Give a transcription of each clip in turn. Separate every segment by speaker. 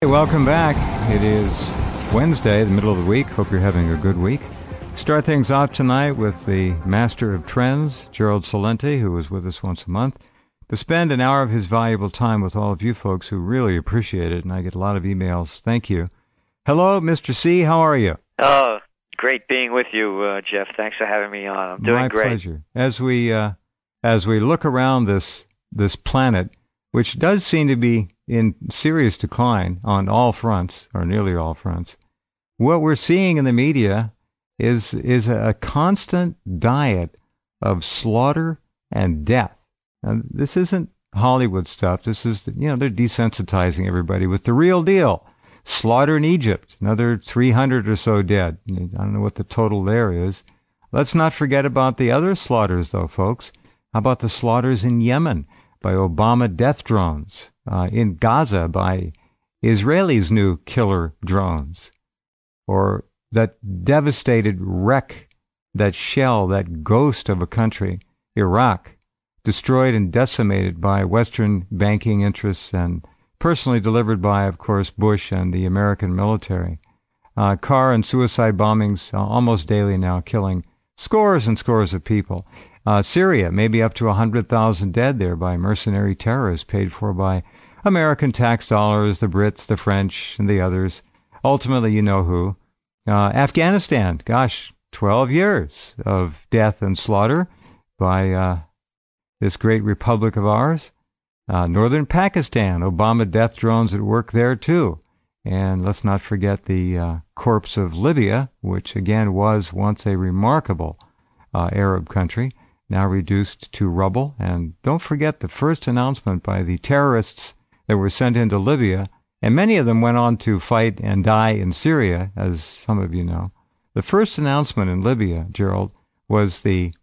Speaker 1: Hey, welcome back. It is Wednesday, the middle of the week. Hope you're having a good week. Start things off tonight with the master of trends, Gerald Celente, who is with us once a month, to spend an hour of his valuable time with all of you folks who really appreciate it, and I get a lot of emails. Thank you. Hello, Mr. C. How are you?
Speaker 2: Oh, great being with you, Jeff. Thanks for having me on. I'm doing great.
Speaker 1: My pleasure. As we look around this planet, which does seem to be in serious decline on all fronts, or nearly all fronts, what we're seeing in the media is a constant diet of slaughter and death. And this isn't Hollywood stuff. This is, they're desensitizing everybody with the real deal. Slaughter in Egypt, another 300 or so dead. I don't know what the total there is. Let's not forget about the other slaughters, though, folks. How about the slaughters in Yemen by Obama death drones, in Gaza by Israelis' new killer drones, or that devastated wreck, that shell, that ghost of a country, Iraq, destroyed and decimated by Western banking interests and personally delivered by, of course, Bush and the American military. Car and suicide bombings almost daily now, killing scores and scores of people. Syria, maybe up to 100,000 dead there by mercenary terrorists paid for by American tax dollars, the Brits, the French, and the others. Ultimately, you know who. Afghanistan, 12 years of death and slaughter by this great republic of ours. Northern Pakistan, Obama death drones at work there too. And let's not forget the corpse of Libya, which again was once a remarkable Arab country, now reduced to rubble. And don't forget the first announcement by the terrorists that were sent into Libya, and many of them went on to fight and die in Syria, as some of you know. The first announcement in Libya, Gerald, was the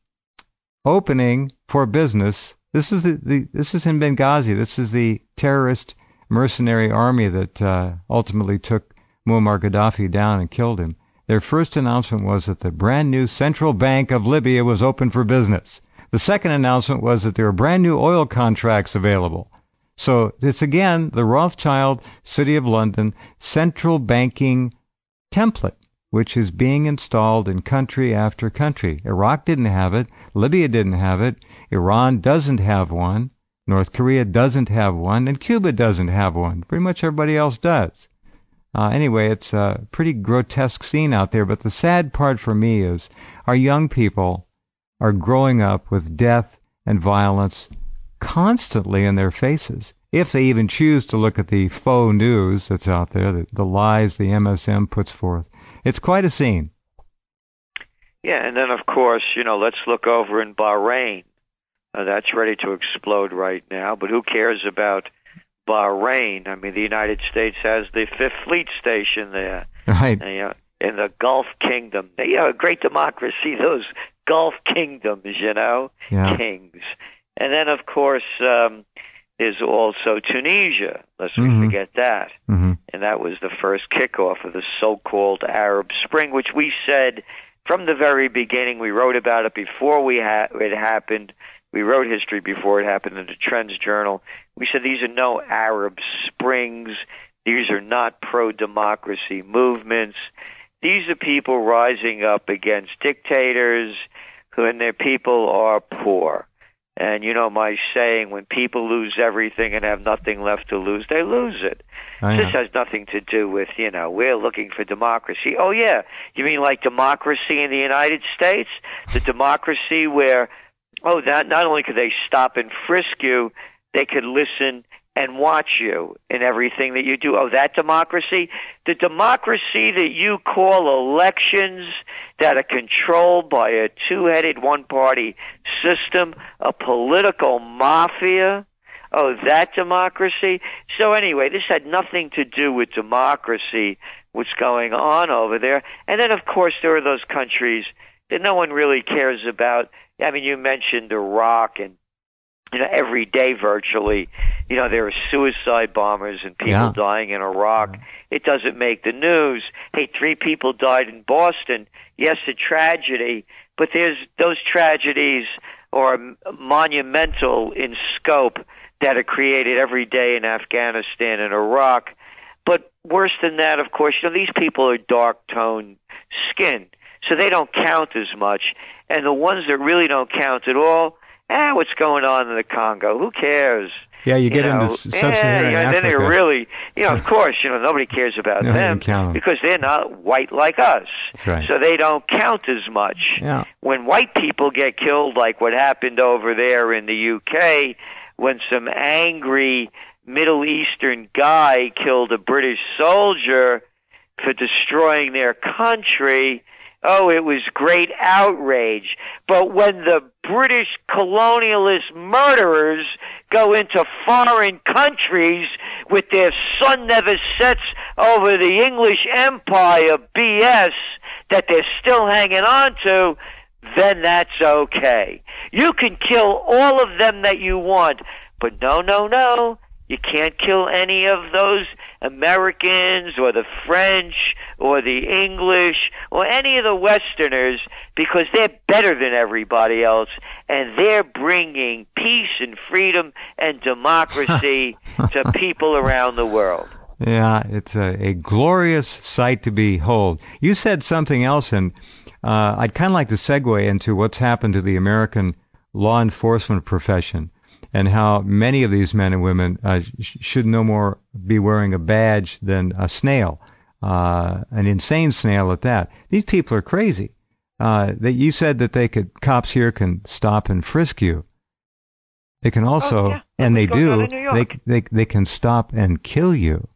Speaker 1: opening for business. This is this is in Benghazi. This is the terrorist mercenary army that ultimately took Muammar Gaddafi down and killed him. Their first announcement was that the brand new Central Bank of Libya was open for business. The second announcement was that there were brand new oil contracts available. So it's again the Rothschild City of London central banking template, which is being installed in country after country. Iraq didn't have it. Libya didn't have it. Iran doesn't have one. North Korea doesn't have one. And Cuba doesn't have one. Pretty much everybody else does. Anyway, it's a pretty grotesque scene out there. But the sad part for me is our young people are growing up with death and violence constantly in their faces. If they even choose to look at the faux news that's out there, the lies the MSM puts forth. It's quite a scene.
Speaker 2: Yeah, and then, of course, let's look over in Bahrain. That's ready to explode right now, but who cares about Bahrain? I mean, the United States has the Fifth Fleet Station there.
Speaker 1: Right.
Speaker 2: In the Gulf Kingdom. A great democracy, those Gulf Kingdoms,
Speaker 1: Yeah.
Speaker 2: Kings. And then, of course, there's also Tunisia. Lest we forget that.
Speaker 1: Mm-hmm.
Speaker 2: And that was the first kickoff of the so-called Arab Spring, which we said from the very beginning. We wrote about it before it happened. We wrote history before it happened in the TrendsJournal. We said these are no Arab Springs. These are not pro-democracy movements. These are people rising up against dictators and their people are poor. And my saying, when people lose everything and have nothing left to lose, they lose it. This has nothing to do with, we're looking for democracy. Oh, yeah. You mean like democracy in the United States? The democracy where, not only could they stop and frisk you, they could listen and watch you in everything that you do. Oh, that democracy? The democracy that you call elections that are controlled by a two-headed one-party system, a political mafia? Oh, that democracy? So anyway, this had nothing to do with democracy, what's going on over there. And then, of course, there are those countries that no one really cares about. I mean, you mentioned Iraq, and every day virtually, there are suicide bombers and people dying in Iraq. It doesn't make the news. Hey, 3 people died in Boston. Yes, a tragedy, but those tragedies are monumental in scope that are created every day in Afghanistan and Iraq. But worse than that, of course, these people are dark-toned skin, so they don't count as much. And the ones that really don't count at all, what's going on in the Congo? Who cares?
Speaker 1: Yeah, you get into sub-Saharan Africa.
Speaker 2: Then they're really, of course, nobody cares about them because they're not white like us.
Speaker 1: That's right.
Speaker 2: So they don't count as much.
Speaker 1: Yeah.
Speaker 2: When white people get killed, like what happened over there in the UK, when some angry Middle Eastern guy killed a British soldier for destroying their country, it was great outrage. But when the British colonialist murderers go into foreign countries with their sun never sets over the English empire BS that they're still hanging on to, then that's okay. You can kill all of them that you want, but no. You can't kill any of those Americans or the French or the English or any of the Westerners because they're better than everybody else, and they're bringing peace and freedom and democracy to people around the world.
Speaker 1: Yeah, it's a glorious sight to behold. You said something else, and I'd kind of like to segue into what's happened to the American law enforcement profession, and how many of these men and women should no more be wearing a badge than a snail, an insane snail at that. These people are crazy. You said that cops here can stop and frisk you. They can also, and they do, they can stop and kill you.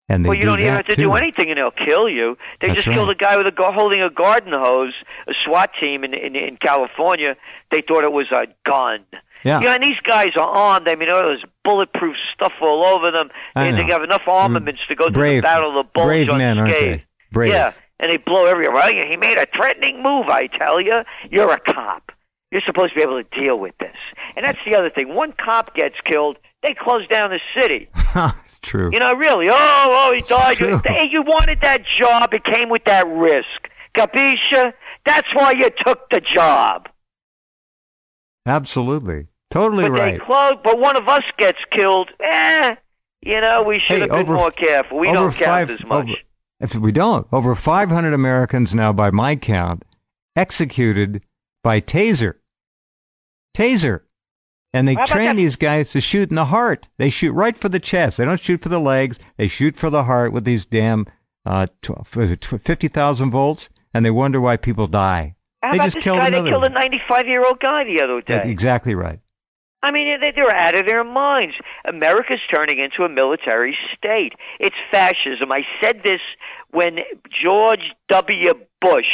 Speaker 1: And they
Speaker 2: you don't even have to do anything, and they'll kill you. They just killed a guy with holding a garden hose, a SWAT team in California. They thought it was a gun.
Speaker 1: Yeah.
Speaker 2: And these guys are armed. I mean, there's bulletproof stuff all over them. They have enough armaments to go through the Battle of the Bulge
Speaker 1: brave men,
Speaker 2: unscathed.
Speaker 1: aren't they? Brave.
Speaker 2: Yeah, and they blow everywhere. Well, he made a threatening move, I tell you. You're a cop. You're supposed to be able to deal with this. And that's the other thing. One cop gets killed, they close down the city.
Speaker 1: It's true.
Speaker 2: Really. He died. Hey, you wanted that job. It came with that risk. Capisce? That's why you took the job.
Speaker 1: Absolutely. Totally right.
Speaker 2: They close, but one of us gets killed. We should have been more careful. We don't count as much.
Speaker 1: If we don't, over 500 Americans now, by my count, executed by taser. And they train these guys to shoot in the heart. They shoot right for the chest. They don't shoot for the legs. They shoot for the heart with these damn 50,000 volts, and they wonder why people die.
Speaker 2: How about this guy? They killed a 95-year-old guy the other day.
Speaker 1: That's exactly right.
Speaker 2: I mean, they're out of their minds. America's turning into a military state. It's fascism. I said this when George W. Bush,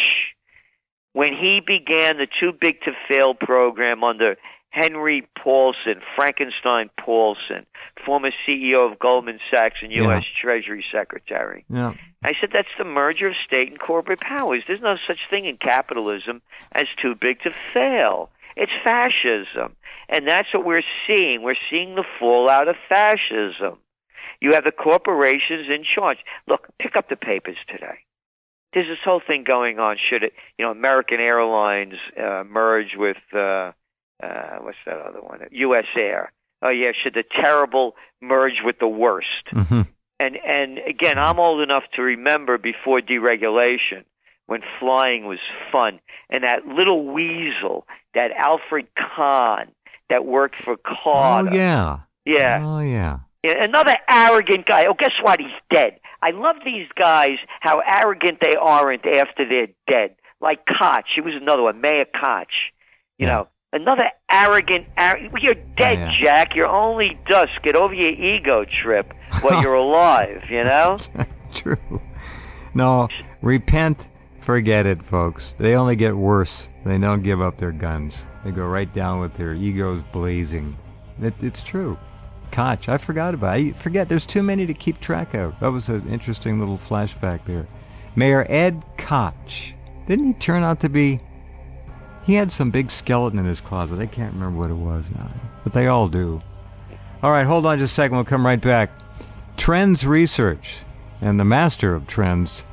Speaker 2: when he began the Too Big to Fail program under Henry Paulson, Frankenstein Paulson, former CEO of Goldman Sachs and U.S. Treasury Secretary.
Speaker 1: Yeah.
Speaker 2: I said that's the merger of state and corporate powers. There's no such thing in capitalism as too big to fail. It's fascism. And that's what we're seeing. We're seeing the fallout of fascism. You have the corporations in charge. Look, pick up the papers today. There's this whole thing going on. Should it, American Airlines merge with what's that other one? U.S. Air. Oh yeah, should the terrible merge with the worst?
Speaker 1: Mm-hmm.
Speaker 2: And again, I'm old enough to remember before deregulation when flying was fun, and that little weasel, that Alfred Kahn that worked for Carter.
Speaker 1: Oh yeah.
Speaker 2: Yeah.
Speaker 1: Oh yeah.
Speaker 2: Another arrogant guy. Oh, guess what? He's dead. I love these guys, how arrogant they aren't after they're dead. Like Koch. He was another one, Mayor Koch. You know, another arrogant. You're dead, Jack. You're only dust. Get over your ego trip while you're alive,
Speaker 1: True. No, repent, forget it, folks. They only get worse. They don't give up their guns. They go right down with their egos blazing. It's true. Koch, I forgot about it. I forget, there's too many to keep track of. That was an interesting little flashback there. Mayor Ed Koch. Didn't he turn out to be... He had some big skeleton in his closet. I can't remember what it was now. But they all do. All right, hold on just a second. We'll come right back. Trends Research and the master of trends,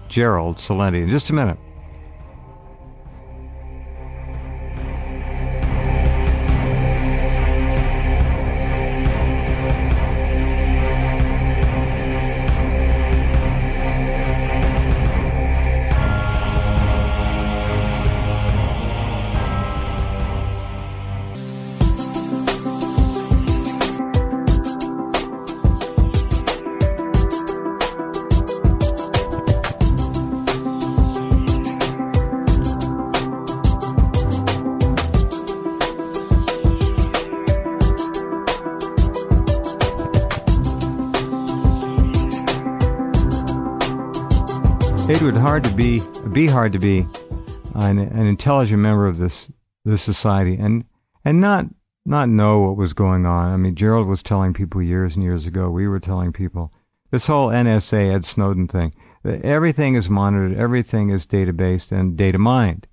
Speaker 1: Gerald Celente. In just a minute. It would be hard to be an intelligent member of this society and not know what was going on. I mean, Gerald was telling people years and years ago. We were telling people this whole NSA Ed Snowden thing. Everything is monitored. Everything is data-based and data mined,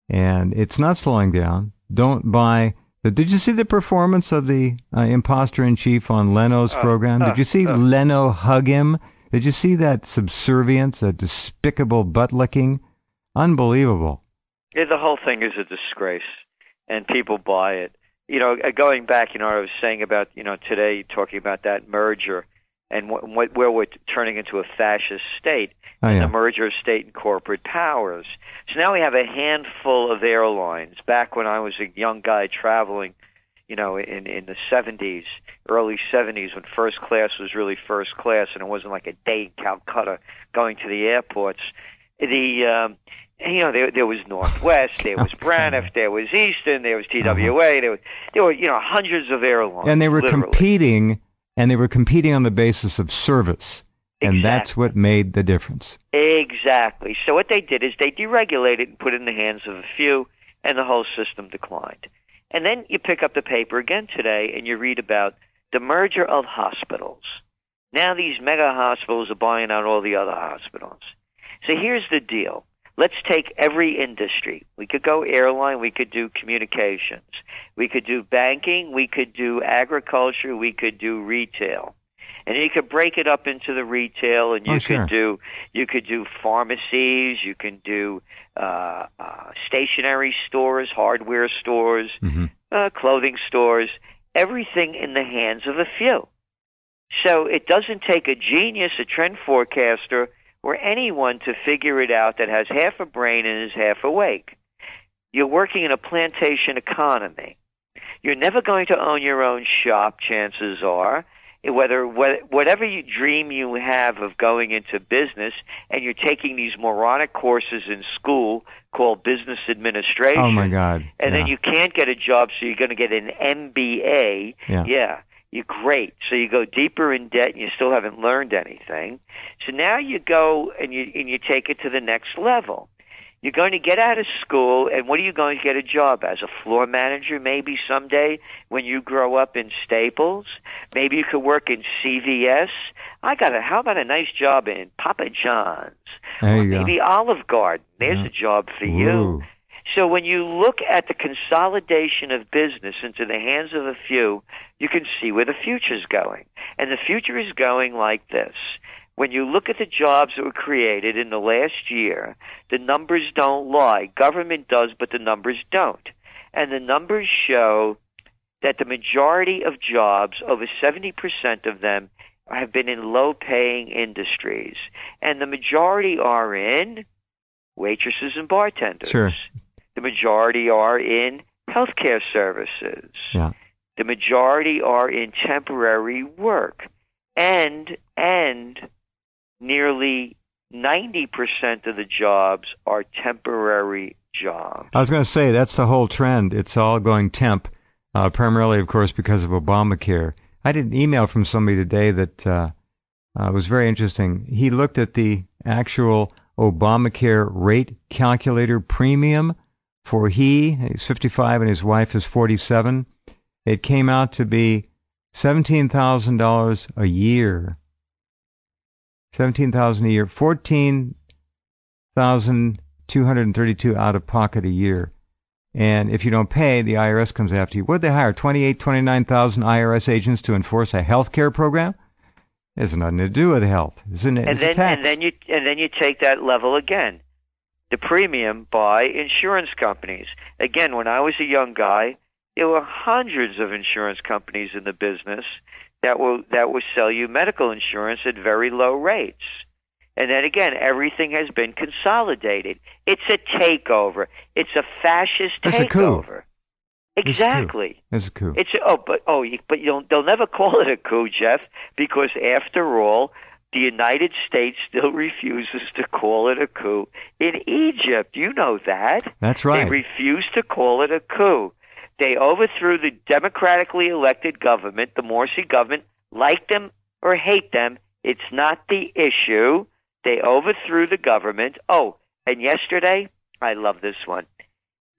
Speaker 1: and it's not slowing down. Don't buy. Did you see the performance of the imposter-in-chief on Leno's program? Did you see Leno hug him? Did you see that subservience, that despicable butt-licking? Unbelievable.
Speaker 2: Yeah, the whole thing is a disgrace, and people buy it. You know, going back, you know, I was saying about, you know, today talking about that merger and where we're turning into a fascist state, the merger of state and corporate powers. So now we have a handful of airlines. Back when I was a young guy traveling, you know, in the 70s, early 70s, when first class was really first class and it wasn't like a day in Calcutta going to the airports, you know, there was Northwest, there was Braniff, there was Eastern, there was TWA, there were, you know, hundreds of airlines.
Speaker 1: And they were competing, on the basis of service. And that's what made the difference.
Speaker 2: Exactly. So what they did is they deregulated and put it in the hands of a few, and the whole system declined. And then you pick up the paper again today and you read about the merger of hospitals. Now these mega hospitals are buying out all the other hospitals. So here's the deal. Let's take every industry. We could go airline, we could do communications, we could do banking, we could do agriculture, we could do retail. And you could break it up into the retail, and you could do pharmacies, you can do stationery stores, hardware stores, clothing stores, everything in the hands of a few. So it doesn't take a genius, a trend forecaster, or anyone to figure it out that has half a brain and is half awake. You're working in a plantation economy. You're never going to own your own shop, chances are. Whatever you dream you have of going into business, and you're taking these moronic courses in school called business administration.
Speaker 1: Oh, my God.
Speaker 2: And then you can't get a job, so you're going to get an MBA. Yeah. You're great. So you go deeper in debt, and you still haven't learned anything. So now you go and you take it to the next level. You're going to get out of school, and what are you going to get a job as? A floor manager maybe someday when you grow up in Staples? Maybe you could work in CVS. How about a nice job in Papa John's?
Speaker 1: There
Speaker 2: or
Speaker 1: you
Speaker 2: maybe
Speaker 1: go.
Speaker 2: Olive Garden. There's a job for you. So when you look at the consolidation of business into the hands of a few, you can see where the future's going. And the future is going like this. When you look at the jobs that were created in the last year, the numbers don't lie. Government does, but the numbers don't. And the numbers show that the majority of jobs, over 70% of them, have been in low-paying industries. And the majority are in waitresses and bartenders.
Speaker 1: Sure.
Speaker 2: The majority are in healthcare services.
Speaker 1: Yeah.
Speaker 2: The majority are in temporary work. And nearly 90% of the jobs are temporary jobs.
Speaker 1: I was going to say, that's the whole trend. It's all going temp, primarily, of course, because of Obamacare. I had an email from somebody today that was very interesting. He looked at the actual Obamacare rate calculator premium for he's 55 and his wife is 47. It came out to be $17,000 a year. $17,000 a year, $14,232 out of pocket a year. And if you don't pay, the IRS comes after you. What did they hire? 29,000 IRS agents to enforce a health care program? It has nothing to do with health. It's a tax.
Speaker 2: And then you take that level again. The premium by insurance companies. Again, when I was a young guy, there were hundreds of insurance companies in the business that will sell you medical insurance at very low rates. And then again, everything has been consolidated. It's a takeover. It's a fascist takeover.
Speaker 1: It's a coup.
Speaker 2: Exactly.
Speaker 1: It's a coup.
Speaker 2: They'll never call it a coup, Jeff, because after all, the United States still refuses to call it a coup. In Egypt, you know that.
Speaker 1: That's right.
Speaker 2: They refuse to call it a coup. They overthrew the democratically elected government, the Morsi government. Like them or hate them, it's not the issue. They overthrew the government. Oh, and yesterday, I love this one.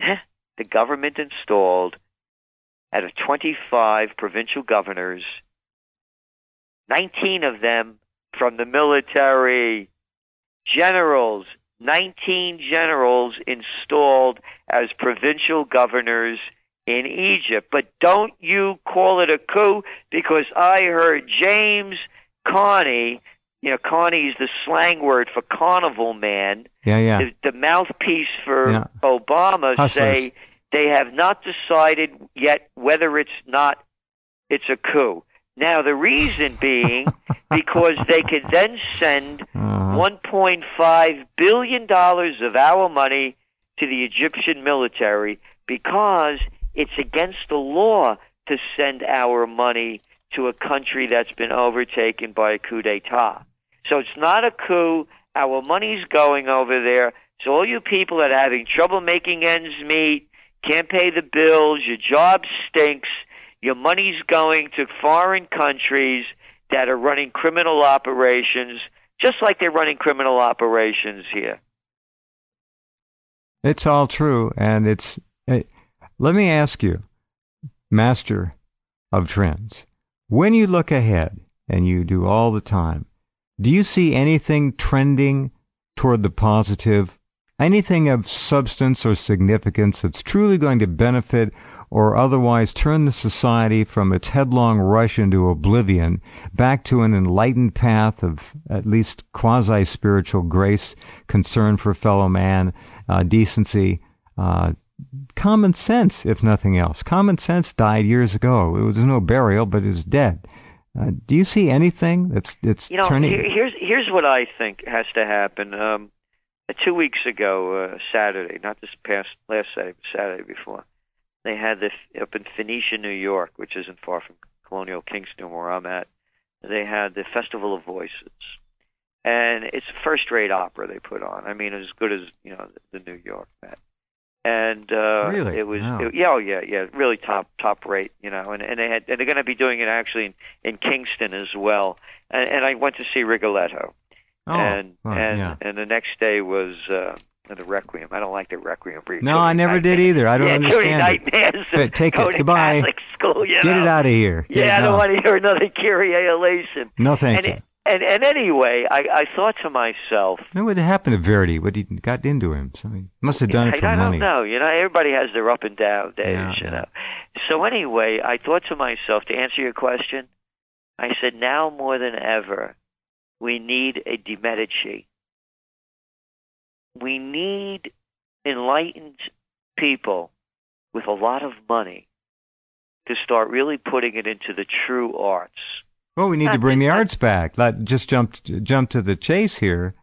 Speaker 2: The government installed, out of 25 provincial governors, 19 of them from the military. Generals, 19 generals installed as provincial governors in Egypt. But don't you call it a coup, because I heard James Carney, Carney's the slang word for carnival man, the mouthpiece for Obama, say they have not decided yet whether it's a coup. Now, the reason being because they could then send $1.5 billion of our money to the Egyptian military, because it's against the law to send our money to a country that's been overtaken by a coup d'etat. So it's not a coup. Our money's going over there. So all you people that are having trouble making ends meet, can't pay the bills, your job stinks, your money's going to foreign countries that are running criminal operations, just like they're running criminal operations here.
Speaker 1: It's all true, and let me ask you, Master of Trends, when you look ahead, and you do all the time, do you see anything trending toward the positive, anything of substance or significance that's truly going to benefit or otherwise turn the society from its headlong rush into oblivion back to an enlightened path of at least quasi-spiritual grace, concern for fellow man, decency, common sense, if nothing else? Common sense died years ago. It was no burial, but it was dead. Do you see anything that's turning?
Speaker 2: Here's what I think has to happen. 2 weeks ago, Saturday, not this last Saturday, but Saturday before, they had this up in Phoenicia, New York, which isn't far from Colonial Kingston, where I'm at. They had the Festival of Voices, and it's a first-rate opera they put on. I mean, as good as the New York Met. And
Speaker 1: really?
Speaker 2: It was,
Speaker 1: wow.
Speaker 2: really top rate, and they're going to be doing it actually in Kingston as well. And I went to see Rigoletto, and the next day was the Requiem. I don't like the Requiem.
Speaker 1: No, I never did either. I don't understand
Speaker 2: nightmares.
Speaker 1: But take it. Goodbye.
Speaker 2: Catholic school,
Speaker 1: Get it out of here.
Speaker 2: I don't want to hear another Kyrie eleison.
Speaker 1: No, thank you.
Speaker 2: And anyway, I thought to myself,
Speaker 1: what happened to Verdi? What he got into him? Something must have done it for money.
Speaker 2: I don't know. Everybody has their up and down days. So anyway, I thought to myself, to answer your question, I said, now more than ever, we need a De Medici. We need enlightened people with a lot of money to start really putting it into the true arts.
Speaker 1: Well, we need to bring the arts back. Not just jump to the chase here,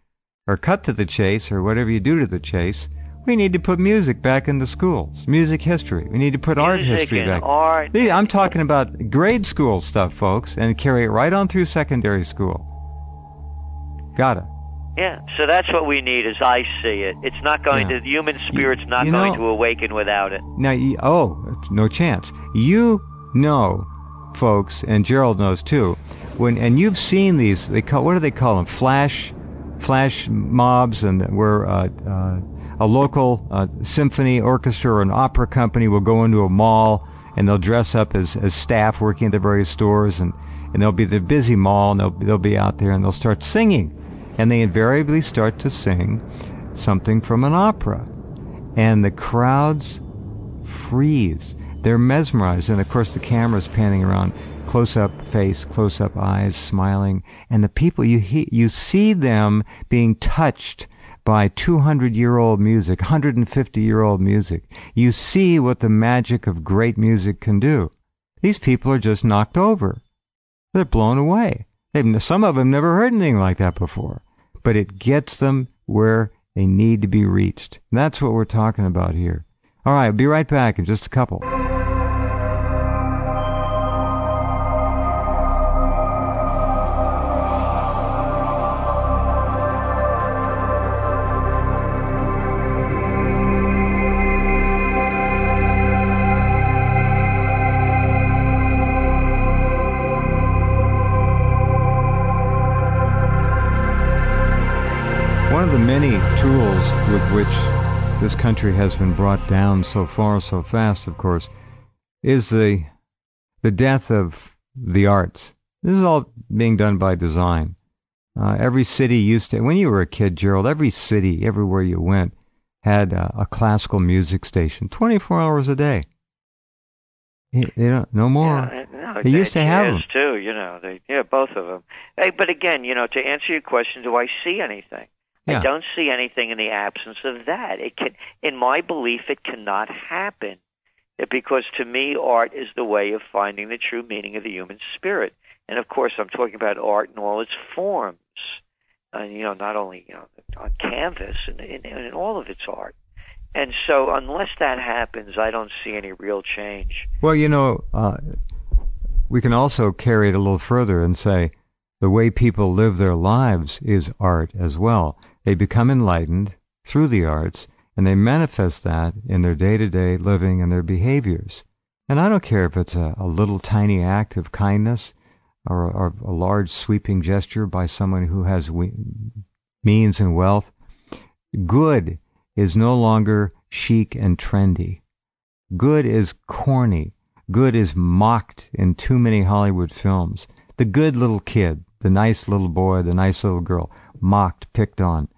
Speaker 1: or cut to the chase, or whatever you do to the chase. We need to put music back in the schools. Music history. We need to put art history back.
Speaker 2: Art.
Speaker 1: I'm talking about grade school stuff, folks, and carry it right on through secondary school. Gotta.
Speaker 2: Yeah, so that's what we need, as I see it. It's not going to, the human spirit's not going to awaken without it.
Speaker 1: Now, no chance. Folks, and Gerald knows too, and you've seen these, what do they call them? Flash mobs, and where a local symphony orchestra or an opera company will go into a mall, and they'll dress up as staff working at the various stores, and they'll be the busy mall, and they'll be out there, and they'll start singing. And they invariably start to sing something from an opera. And the crowds freeze. They're mesmerized. And, of course, the camera's panning around. Close-up face, close-up eyes, smiling. And the people, you see them being touched by 200-year-old music, 150-year-old music. You see what the magic of great music can do. These people are just knocked over. They're blown away. Some of them never heard anything like that before, but it gets them where they need to be reached. And that's what we're talking about here. All right, I'll be right back in just a couple. One of the many tools with which this country has been brought down so far, so fast, of course, is the death of the arts. This is all being done by design. Every city used to, when you were a kid, Gerald, every city, everywhere you went, had a classical music station, 24 hours a day. No more.
Speaker 2: Yeah, no,
Speaker 1: they used to have them
Speaker 2: too. Both of them. Hey, but again, to answer your question, do I see anything?
Speaker 1: Yeah.
Speaker 2: I don't see anything in the absence of that. In my belief, it cannot happen, because to me, art is the way of finding the true meaning of the human spirit. And of course, I'm talking about art in all its forms. Not only on canvas and in all of its art. And so unless that happens, I don't see any real change.
Speaker 1: Well, we can also carry it a little further and say the way people live their lives is art as well. They become enlightened through the arts, and they manifest that in their day-to-day living and their behaviors. And I don't care if it's a little tiny act of kindness or a large sweeping gesture by someone who has means and wealth. Good is no longer chic and trendy. Good is corny. Good is mocked in too many Hollywood films. The good little kid, the nice little boy, the nice little girl, mocked, picked on.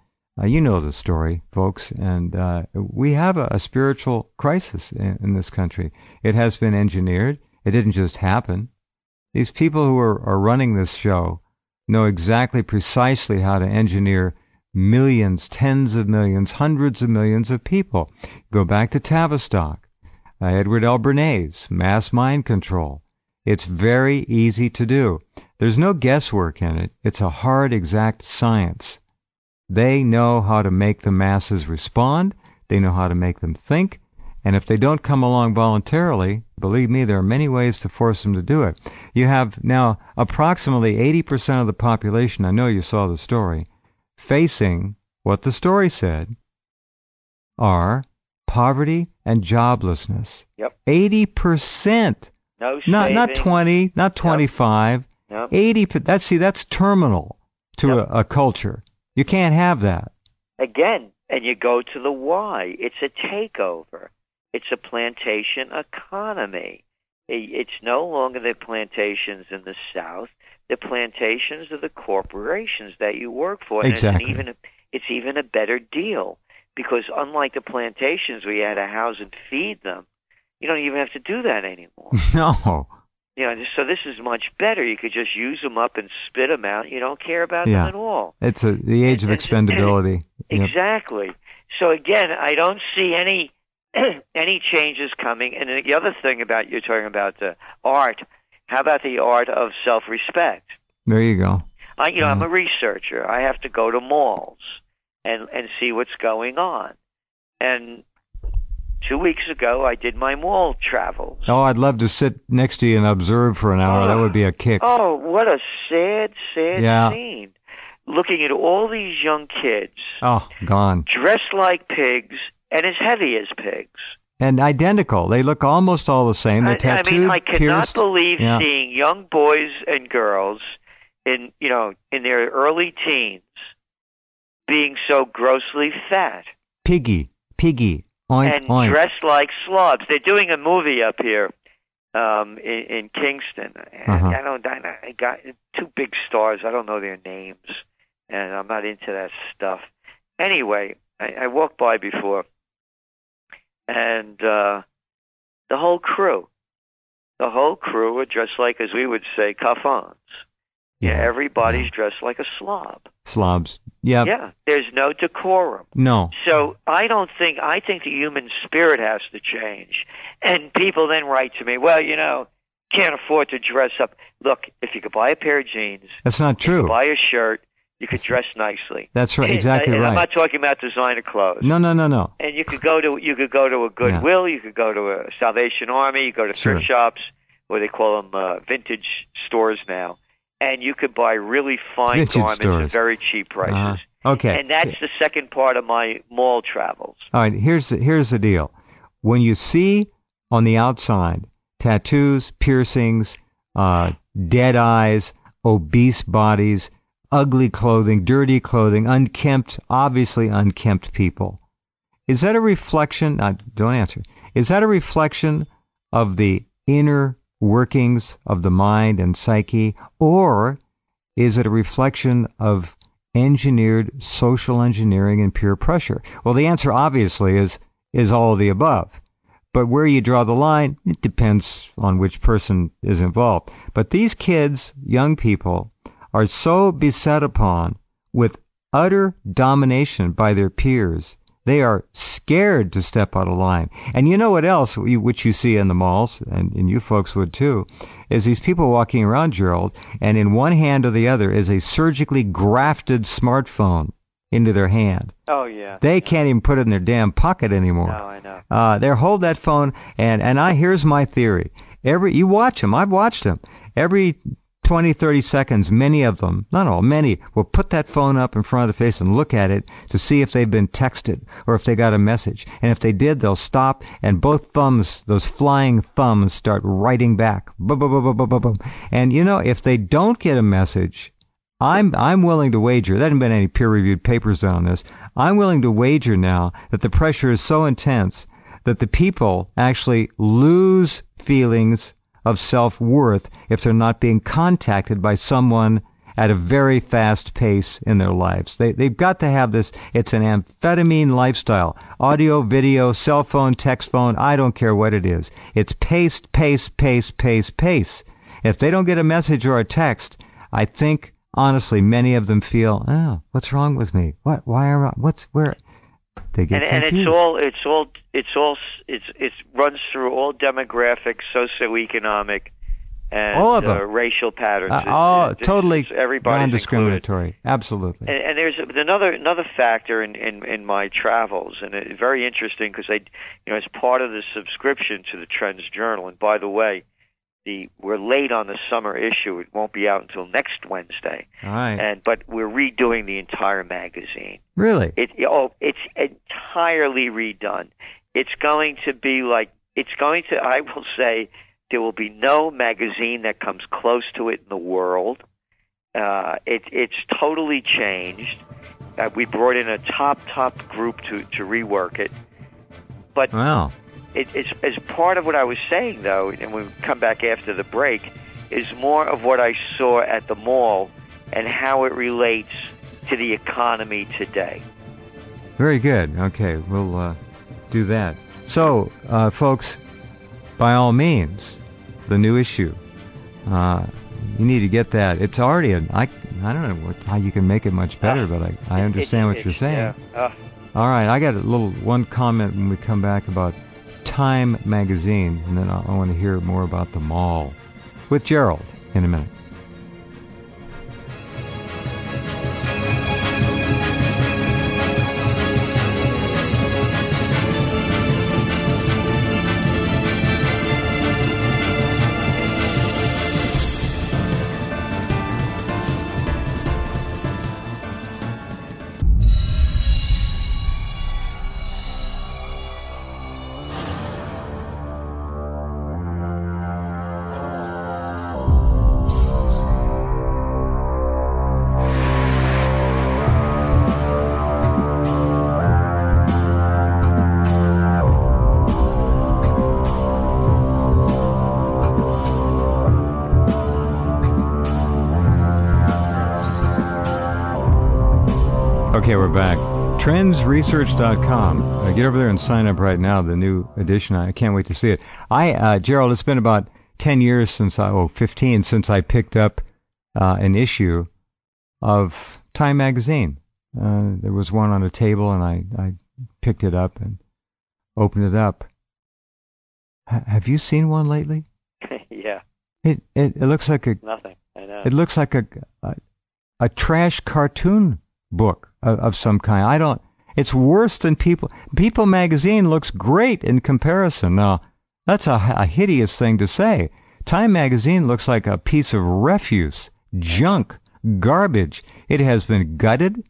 Speaker 1: You know the story, folks, and we have a spiritual crisis in this country. It has been engineered. It didn't just happen. These people who are running this show know exactly precisely how to engineer millions, tens of millions, hundreds of millions of people. Go back to Tavistock, Edward L. Bernays, mass mind control. It's very easy to do. There's no guesswork in it. It's a hard, exact science. They know how to make the masses respond. They know how to make them think. And if they don't come along voluntarily, believe me, there are many ways to force them to do it. You have now approximately 80% of the population, I know you saw the story, facing what the story said are poverty and joblessness.
Speaker 2: Yep.
Speaker 1: 80%.
Speaker 2: No
Speaker 1: not 20, not 25.
Speaker 2: Yep.
Speaker 1: 80. That's terminal to a culture. You can't have that.
Speaker 2: Again, and you go to the why. It's a takeover. It's a plantation economy. It's no longer the plantations in the South. The plantations are the corporations that you work for. And
Speaker 1: exactly.
Speaker 2: It's even a better deal, because unlike the plantations where you had to house and feed them, you don't even have to do that anymore.
Speaker 1: No.
Speaker 2: So this is much better. You could just use them up and spit them out. You don't care about them at all.
Speaker 1: It's the age of expendability.
Speaker 2: Exactly. So again, I don't see any changes coming. And the other thing about, you're talking about art. How about the art of self-respect?
Speaker 1: There you go.
Speaker 2: I'm a researcher. I have to go to malls and see what's going on. And 2 weeks ago, I did my mall travels.
Speaker 1: Oh, I'd love to sit next to you and observe for an hour. That would be a kick.
Speaker 2: Oh, what a sad scene. Looking at all these young kids.
Speaker 1: Oh, gone.
Speaker 2: Dressed like pigs and as heavy as pigs.
Speaker 1: And identical. They look almost all the same. They're tattooed,
Speaker 2: I cannot
Speaker 1: pierced.
Speaker 2: believe seeing young boys and girls in their early teens being so grossly fat.
Speaker 1: Piggy. Oink,
Speaker 2: and
Speaker 1: oink.
Speaker 2: Dressed like slobs. They're doing a movie up here in Kingston. I got two big stars. I don't know their names, and I'm not into that stuff. Anyway, I walked by before, and the whole crew were dressed like, as we would say, coffins. Yeah, everybody's dressed like a slob.
Speaker 1: Slobs. Yeah.
Speaker 2: Yeah, there's no decorum.
Speaker 1: No.
Speaker 2: So I think the human spirit has to change. And people then write to me, well, can't afford to dress up. Look, if you could buy a pair of jeans.
Speaker 1: That's not true.
Speaker 2: You could buy a shirt. You could dress nicely.
Speaker 1: That's right. Exactly
Speaker 2: and
Speaker 1: right.
Speaker 2: I'm not talking about designer clothes.
Speaker 1: No.
Speaker 2: And you could go to a Goodwill. You could go to a Salvation Army. You go to thrift shops, or they call them vintage stores now. And you could buy really fine garments at very cheap prices.
Speaker 1: Okay.
Speaker 2: And that's the second part of my mall travels.
Speaker 1: All right, here's the deal. When you see on the outside tattoos, piercings, dead eyes, obese bodies, ugly clothing, dirty clothing, unkempt, obviously unkempt people. Is that a reflection? Don't answer. Is that a reflection of the inner workings of the mind and psyche, or is it a reflection of engineered social engineering and peer pressure? Well, the answer obviously is all of the above. But where you draw the line, it depends on which person is involved. But these kids, young people, are so beset upon with utter domination by their peers. They are scared to step out of line. And you know what else, which you see in the malls, and you folks would too, is these people walking around, Gerald, and in one hand or the other is a surgically grafted smartphone into their hand.
Speaker 2: Oh, yeah.
Speaker 1: They can't even put it in their damn pocket anymore.
Speaker 2: No, I know.
Speaker 1: They hold that phone, and here's my theory. You watch them. I've watched them. Every 20, 30 seconds, many of them, not all, many, will put that phone up in front of the face and look at it to see if they've been texted or if they got a message. And if they did, they'll stop, and both thumbs, those flying thumbs, start writing back. Boom, boom, boom, boom, boom, boom, boom. And, if they don't get a message, I'm willing to wager, there haven't been any peer-reviewed papers done on this, I'm willing to wager now that the pressure is so intense that the people actually lose feelings of self-worth if they're not being contacted by someone at a very fast pace in their lives. They've got to have this. It's an amphetamine lifestyle. Audio, video, cell phone, text phone, I don't care what it is. It's pace, pace, pace, pace, pace. If they don't get a message or a text, I think, honestly, many of them feel, what's wrong with me? What? Why am I? Where? They get confused.
Speaker 2: It runs through all demographic, socioeconomic, and
Speaker 1: all of them.
Speaker 2: Racial patterns.
Speaker 1: Totally
Speaker 2: included.
Speaker 1: non-discriminatory. Absolutely.
Speaker 2: And there's another factor in my travels, and it's very interesting because as part of the subscription to the TrendsJournal, and by the way, we're late on the summer issue. It won't be out until next Wednesday.
Speaker 1: All right.
Speaker 2: But we're redoing the entire magazine.
Speaker 1: Really?
Speaker 2: It's entirely redone. It's going to I will say, there will be no magazine that comes close to it in the world. It's totally changed. We brought in a top group to rework it. But
Speaker 1: wow.
Speaker 2: It's as part of what I was saying, though, and when we come back after the break, is more of what I saw at the mall and how it relates to the economy today.
Speaker 1: Very good. Okay, we'll do that. So, folks, by all means, the new issue. You need to get that. It's already I don't know how you can make it much better, but I understand what you're saying.
Speaker 2: Yeah.
Speaker 1: All right, I got one comment when we come back about Time magazine, and then I want to hear more about the mall with Gerald in a minute. Okay, we're back. TrendsResearch.com. Get over there and sign up right now, the new edition. I can't wait to see it. Gerald, it's been about 10 years 15 since I picked up an issue of Time magazine. There was one on a table, and I picked it up and opened it up. Have you seen one lately?
Speaker 2: Yeah.
Speaker 1: It looks like
Speaker 2: nothing. I know.
Speaker 1: It looks like a trash cartoon book of some kind. It's worse than People magazine looks great in comparison. Now, that's a hideous thing to say. Time magazine looks like a piece of refuse, junk, garbage. It has been gutted.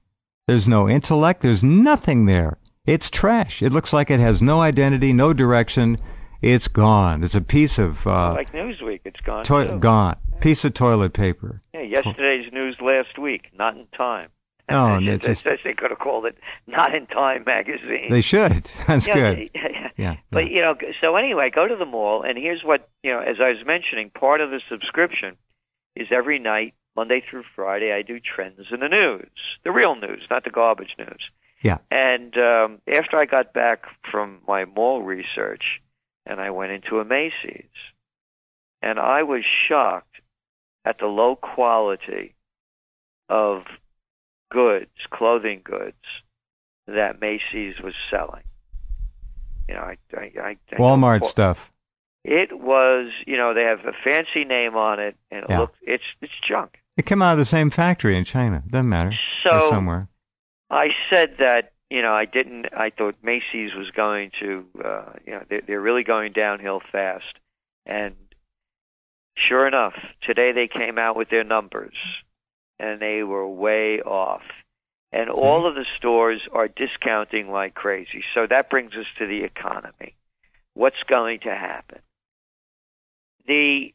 Speaker 1: There's no intellect. There's nothing there. It's trash. It looks like it has no identity, no direction, it's gone. It's a piece of
Speaker 2: like Newsweek, it's gone. Too.
Speaker 1: Gone. Piece of toilet paper.
Speaker 2: Yeah, yesterday's news last week, not in time.
Speaker 1: Oh,
Speaker 2: they could have called it "Not in Time" magazine.
Speaker 1: They should. That's good.
Speaker 2: Yeah. But so anyway, go to the mall, and here's what as I was mentioning, part of the subscription is every night, Monday through Friday, I do trends in the news, the real news, not the garbage news.
Speaker 1: Yeah.
Speaker 2: And after I got back from my mall research, and I went into a Macy's, and I was shocked at the low quality of goods, clothing goods, that Macy's was selling.
Speaker 1: Walmart stuff.
Speaker 2: It was, they have a fancy name on it, and it looked, it's junk.
Speaker 1: It came out of the same factory in China. Doesn't matter.
Speaker 2: So
Speaker 1: or somewhere.
Speaker 2: I said that, I thought Macy's was going to, they're really going downhill fast. And sure enough, today they came out with their numbers, and they were way off. And all of the stores are discounting like crazy. So that brings us to the economy. What's going to happen? The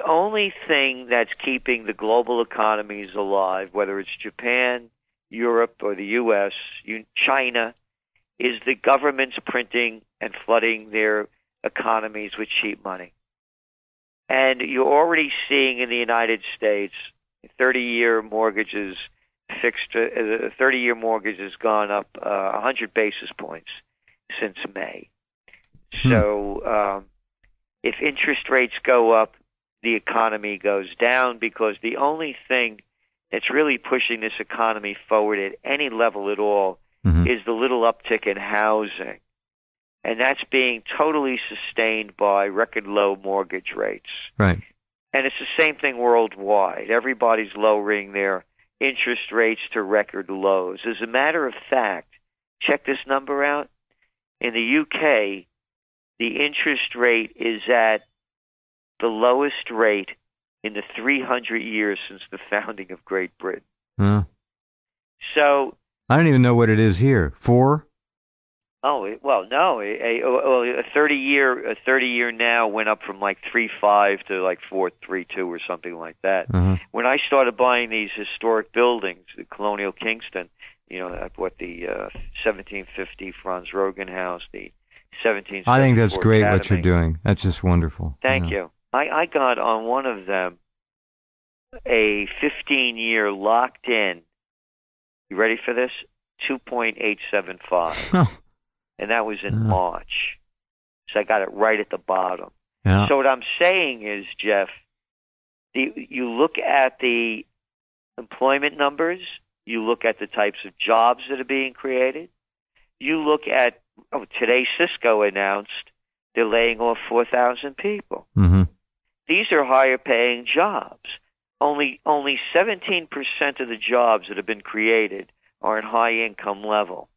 Speaker 2: only thing that's keeping the global economies alive, whether it's Japan, Europe, or the U.S., China, is the government's printing and flooding their economies with cheap money. And you're already seeing in the United States 30-year mortgages fixed. 30-year mortgage has gone up 100 basis points since May. So if interest rates go up, the economy goes down, because the only thing that's really pushing this economy forward at any level at all is the little uptick in housing. And that's being totally sustained by record low mortgage rates.
Speaker 1: Right.
Speaker 2: And it's the same thing worldwide. Everybody's lowering their interest rates to record lows. As a matter of fact, check this number out. In the UK, the interest rate is at the lowest rate in the 300 years since the founding of Great Britain. So
Speaker 1: I don't even know what it is here. 4?
Speaker 2: Oh, well, no. A 30-year now went up from like 3.5 to like 4.32 or something like that. When I started buying these historic buildings, the Colonial Kingston, I bought the 1750 Franz Rogan House, the 1774
Speaker 1: I think that's great
Speaker 2: Academy.
Speaker 1: What you're doing. That's just wonderful.
Speaker 2: Thank you. I got on one of them a 15-year locked in. You ready for this? 2.875. And that was in March. So I got it right at the bottom. Yeah. So what I'm saying is, Jeff, you look at the employment numbers, you look at the types of jobs that are being created, you look at, today Cisco announced they're laying off 4,000 people. These are higher paying jobs. Only 17% of the jobs that have been created are in high income level.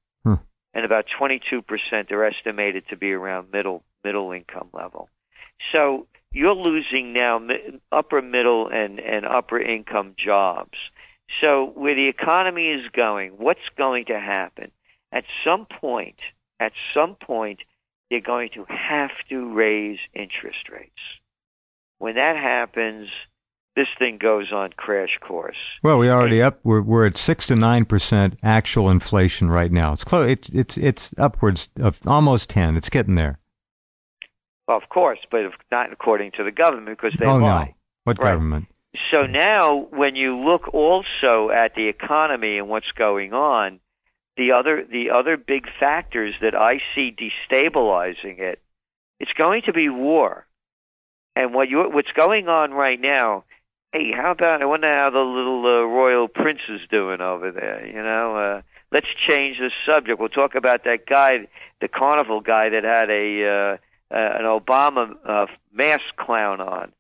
Speaker 2: And about 22% are estimated to be around middle income level. So you're losing now upper middle and upper income jobs. So where the economy is going, what's going to happen? At some point, they're going to have to raise interest rates. When that happens, this thing goes on crash course. Well,
Speaker 1: we already we're at 6 to 9% actual inflation right now. It's close. It's upwards of almost 10. It's getting there.
Speaker 2: Well, of course, but not according to the government, because they lie.
Speaker 1: No. What government?
Speaker 2: So now, when you look also at the economy and what's going on, the other big factors that I see destabilizing it, it's going to be war. And what's going on right now? Hey, how about, I wonder how the little royal prince is doing over there, Let's change the subject. We'll talk about that guy, the carnival guy that had an Obama mask clown on.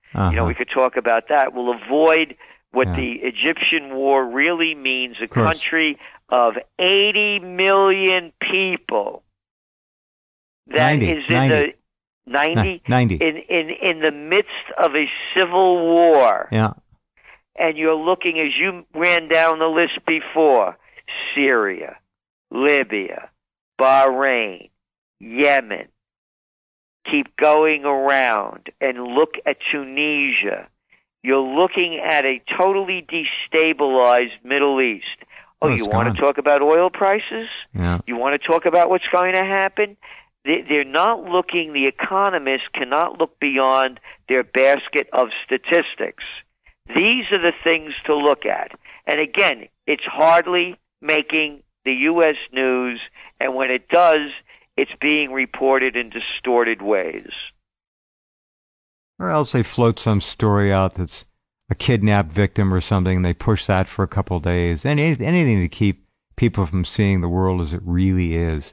Speaker 2: We could talk about that. We'll avoid what the Egyptian war really means, a country of 80 million people. That
Speaker 1: 90,
Speaker 2: is in
Speaker 1: 90.
Speaker 2: the 90?
Speaker 1: 90.
Speaker 2: In the midst of a civil war.
Speaker 1: Yeah.
Speaker 2: And you're looking, as you ran down the list before, Syria, Libya, Bahrain, Yemen, keep going around and look at Tunisia, you're looking at a totally destabilized Middle East. Oh, you want to talk about oil prices?
Speaker 1: Yeah.
Speaker 2: You want to talk about what's going to happen? They're not looking, the economists cannot look beyond their basket of statistics. These are the things to look at. And again, it's hardly making the U.S. news, and when it does, it's being reported in distorted ways.
Speaker 1: Or else they float some story out that's a kidnapped victim or something, and they push that for a couple of days. Anything to keep people from seeing the world as it really is.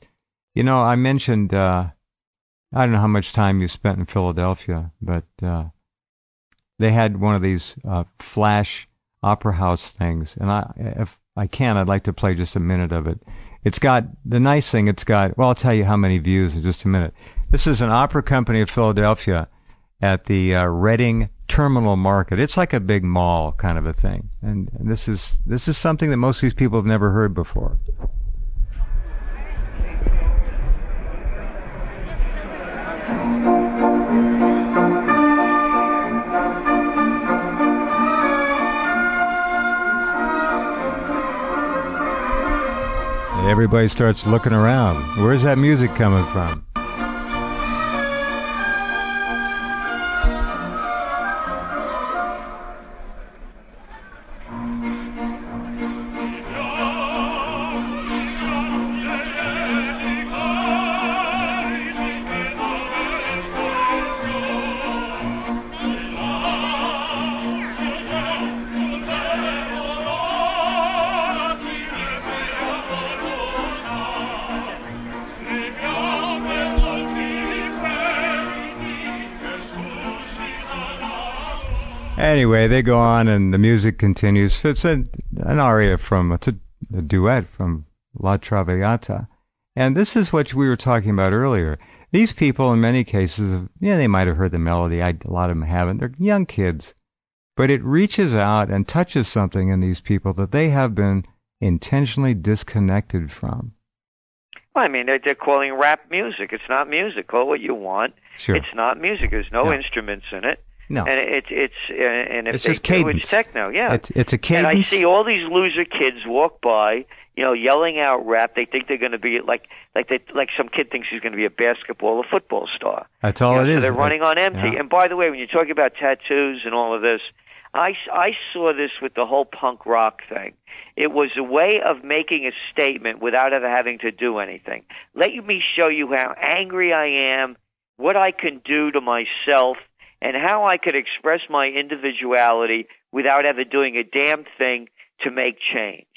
Speaker 1: You know, I mentioned, I don't know how much time you spent in Philadelphia, but they had one of these flash opera house things, and if I can, I'd like to play just a minute of it. It's got, the nice thing, well, I'll tell you how many views in just a minute. This is an opera company of Philadelphia at the Reading Terminal Market. It's like a big mall kind of a thing. And this is something that most of these people have never heard before. Everybody starts looking around. Where's that music coming from? Anyway, they go on and the music continues. It's an aria it's a duet from La Traviata. And this is what we were talking about earlier. These people, in many cases, they might have heard the melody. A lot of them haven't. They're young kids. But it reaches out and touches something in these people that they have been intentionally disconnected from.
Speaker 2: Well, I mean, they're calling rap music. It's not music. Call it what you want.
Speaker 1: Sure.
Speaker 2: It's not music. There's no instruments in it.
Speaker 1: No,
Speaker 2: and it's
Speaker 1: just cadence.
Speaker 2: It's techno, yeah.
Speaker 1: It's a cadence.
Speaker 2: And I see all these loser kids walk by, yelling out rap. They think they're going to be like some kid thinks he's going to be a basketball or football star.
Speaker 1: That's all it is.
Speaker 2: So they're running on empty.
Speaker 1: Yeah.
Speaker 2: And by the way, when you're talking about tattoos and all of this, I saw this with the whole punk rock thing. It was a way of making a statement without ever having to do anything. Let me show you how angry I am, what I can do to myself, and how I could express my individuality without ever doing a damn thing to make change.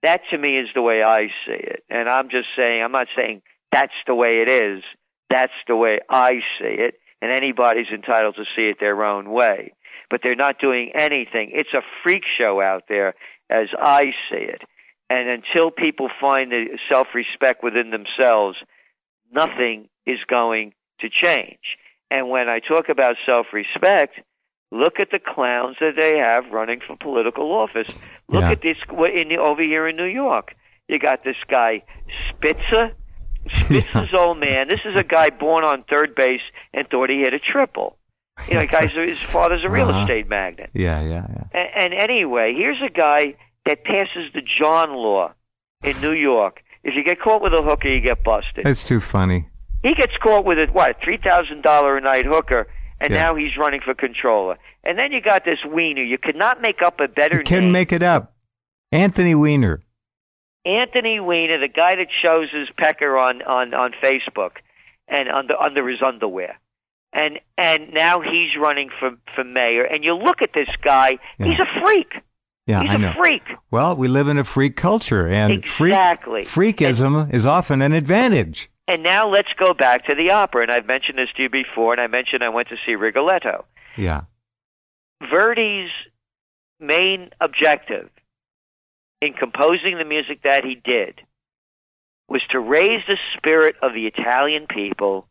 Speaker 2: That, to me, is the way I see it. And I'm not saying that's the way it is. That's the way I see it. And anybody's entitled to see it their own way. But they're not doing anything. It's a freak show out there, as I see it. And until people find the self-respect within themselves, nothing is going to change. And when I talk about self-respect, look at the clowns that they have running for political office. Look at this over here in New York. You got this guy, Spitzer. Spitzer's old man. This is a guy born on third base and thought he hit a triple. His father's a real estate magnate.
Speaker 1: Yeah.
Speaker 2: And anyway, here's a guy that passes the John law in New York. If you get caught with a hooker, you get busted.
Speaker 1: It's too funny.
Speaker 2: He gets caught with a $3,000 a night hooker, and now he's running for controller. And then you got this Wiener. You could not make up a better name.
Speaker 1: You couldn't make it up. Anthony Weiner.
Speaker 2: Anthony Weiner, the guy that shows his pecker on Facebook and under his underwear. And now he's running for mayor. And you look at this guy, he's a freak.
Speaker 1: Yeah,
Speaker 2: he's a freak.
Speaker 1: Well, we live in a freak culture, and
Speaker 2: exactly.
Speaker 1: Freakism is often an advantage.
Speaker 2: And now let's go back to the opera. And I've mentioned this to you before, and I mentioned I went to see Rigoletto.
Speaker 1: Yeah.
Speaker 2: Verdi's main objective in composing the music that he did was to raise the spirit of the Italian people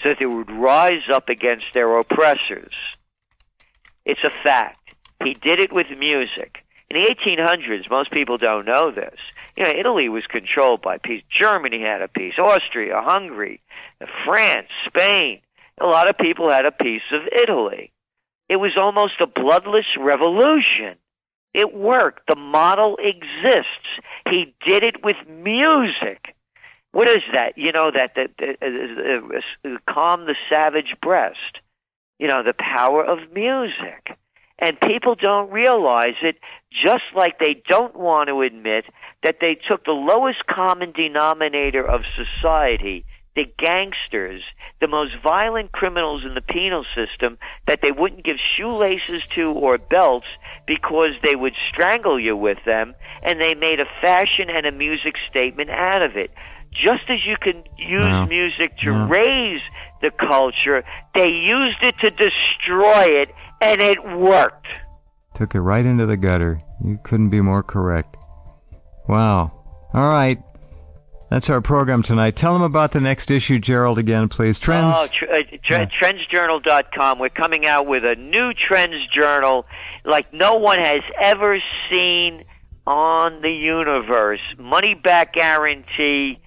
Speaker 2: so that they would rise up against their oppressors. It's a fact. He did it with music. In the 1800s, most people don't know this. Italy was controlled by peace. Germany had a peace. Austria, Hungary, France, Spain. A lot of people had a piece of Italy. It was almost a bloodless revolution. It worked. The model exists. He did it with music. What is that? You know, that calm the savage breast. You know, the power of music. And people don't realize it, just like they don't want to admit that they took the lowest common denominator of society, the gangsters, the most violent criminals in the penal system, that they wouldn't give shoelaces to or belts because they would strangle you with them, and they made a fashion and a music statement out of it. Just as you can use music to raise the culture, they used it to destroy it, and it worked.
Speaker 1: Took it right into the gutter. You couldn't be more correct. Wow. All right. That's our program tonight. Tell them about the next issue, Gerald, again, please.
Speaker 2: TrendsJournal.com. We're coming out with a new Trends Journal like no one has ever seen on the universe. Money back guarantee.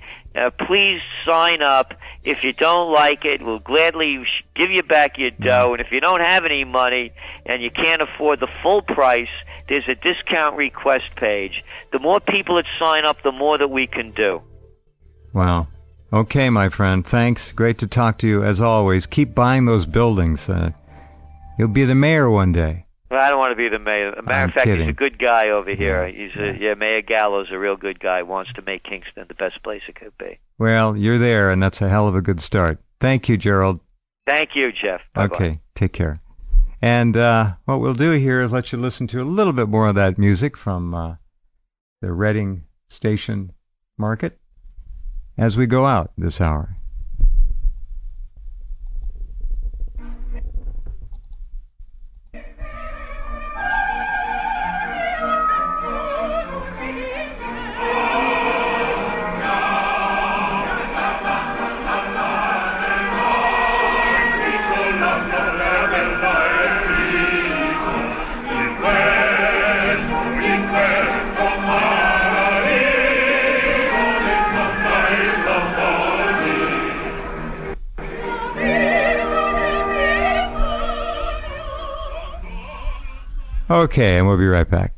Speaker 2: Please sign up. If you don't like it, we'll gladly give you back your dough. And if you don't have any money and you can't afford the full price, there's a discount request page. The more people that sign up, the more that we can do.
Speaker 1: Wow. Okay, my friend. Thanks. Great to talk to you, as always. Keep buying those buildings. You'll be the mayor one day.
Speaker 2: Well, I don't want to be the mayor. As a matter of fact, he's a good guy over here. Mayor Gallo's a real good guy. Wants to make Kingston the best place it could be.
Speaker 1: Well, you're there, and that's a hell of a good start. Thank you, Gerald.
Speaker 2: Thank you, Jeff. Bye-bye.
Speaker 1: Okay, take care. And what we'll do here is let you listen to a little bit more of that music from the Reading Station Market as we go out this hour. Okay, and we'll be right back.